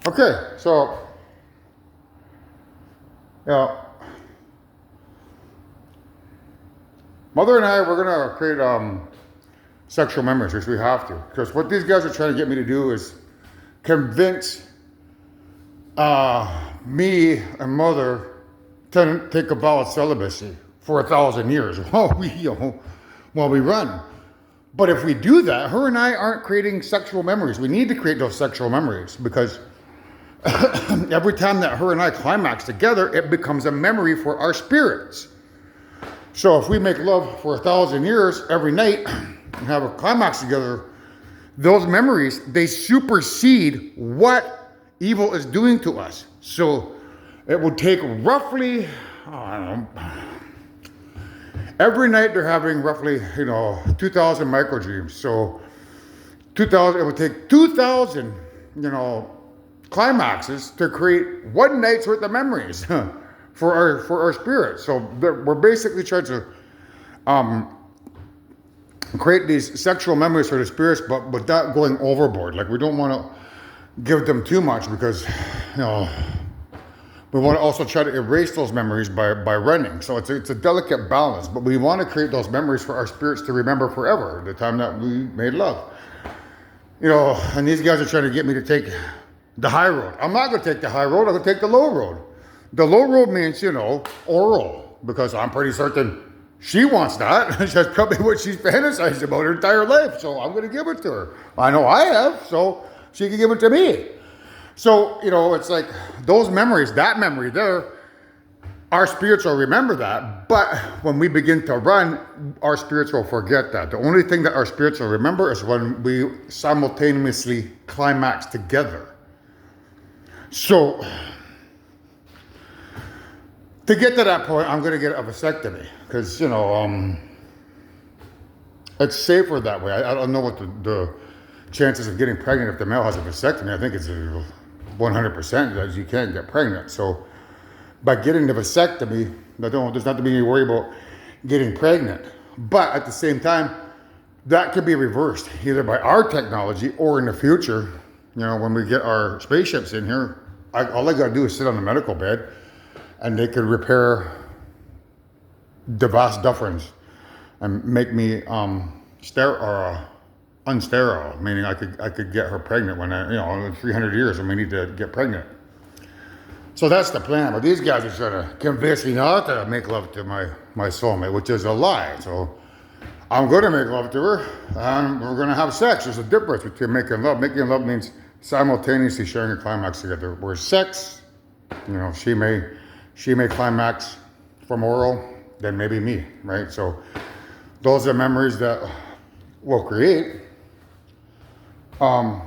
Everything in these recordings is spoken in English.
Okay, so, yeah, Mother and I, we're gonna create sexual memories, which we have to, because what these guys are trying to get me to do is convince me and Mother to take a vow of celibacy for 1,000 years while we run. But if we do that, her and I aren't creating sexual memories. We need to create those sexual memories because every time that her and I climax together, it becomes a memory for our spirits. So if we make love for 1,000 years every night and have a climax together, those memories, they supersede what evil is doing to us. So it would take roughly, I don't know, every night they're having roughly, 2,000 microdreams. So 2,000, it would take 2,000, climaxes to create one night's worth of memories for our spirit. So we're basically trying to create these sexual memories for the spirits, but without going overboard. Like we don't want to give them too much because, we want to also try to erase those memories by running. So it's a delicate balance, but we want to create those memories for our spirits to remember forever, the time that we made love. And these guys are trying to get me to take the high road. I'm not going to take the high road. I'm going to take the low road. The low road means, oral, because I'm pretty certain she wants that. That's probably what she's fantasized about her entire life. So I'm going to give it to her. I know I have, so she can give it to me. So, it's like those memories, that memory there, our spirits will remember that. But when we begin to run, our spirits will forget that. The only thing that our spirits will remember is when we simultaneously climax together. So, to get to that point, I'm going to get a vasectomy because, it's safer that way. I don't know what the chances of getting pregnant if the male has a vasectomy. I think it's 100% that you can't get pregnant. So by getting the vasectomy, there's not to be any worry about getting pregnant. But at the same time, that could be reversed either by our technology or in the future, when we get our spaceships in here, all I got to do is sit on the medical bed and they could repair the vas deferens and make me unsterile, meaning I could get her pregnant when in 300 years when we need to get pregnant. So that's the plan. But these guys are trying to convince me not to make love to my soulmate, which is a lie. So I'm going to make love to her, and we're going to have sex. There's a difference between making love. Making love means simultaneously sharing a climax together. Whereas sex, she may climax from oral, then maybe me, right? So those are memories that we'll create. So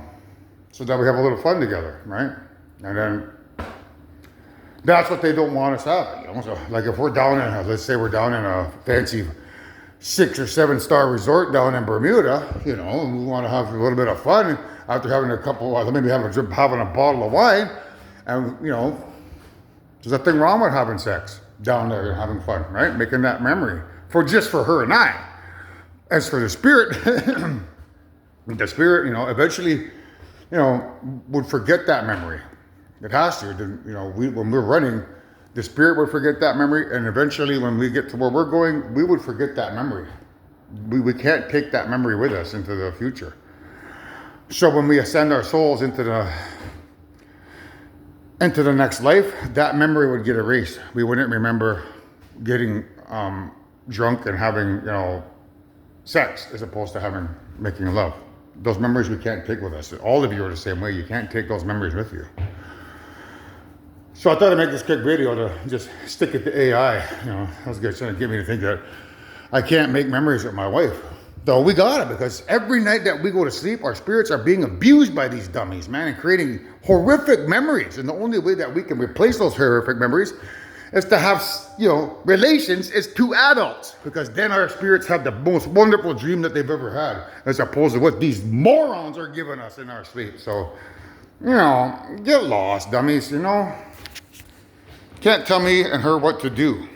that we have a little fun together, right? And then that's what they don't want us having. So like if we're down in, let's say we're down in a fancy 6 or 7 star resort down in Bermuda, and we want to have a little bit of fun after having a couple, maybe having a bottle of wine, and there's nothing wrong with having sex down there and having fun, right? Making that memory for her and I. As for the spirit, the spirit, eventually, would forget that memory. It has to. When we're running, the spirit would forget that memory, and eventually, when we get to where we're going, we would forget that memory. We can't take that memory with us into the future. So when we ascend our souls into the next life, that memory would get erased. We wouldn't remember getting drunk and having, sex as opposed to making love. Those memories we can't take with us. All of you are the same way. You can't take those memories with you. So I thought I'd make this quick video to just stick it to AI. Those guys trying to get me to think that I can't make memories with my wife. Though we got it, because every night that we go to sleep, our spirits are being abused by these dummies, man, and creating horrific memories. And the only way that we can replace those horrific memories is to have, relations as 2 adults, because then our spirits have the most wonderful dream that they've ever had, as opposed to what these morons are giving us in our sleep. So, get lost, dummies, Can't tell me and her what to do.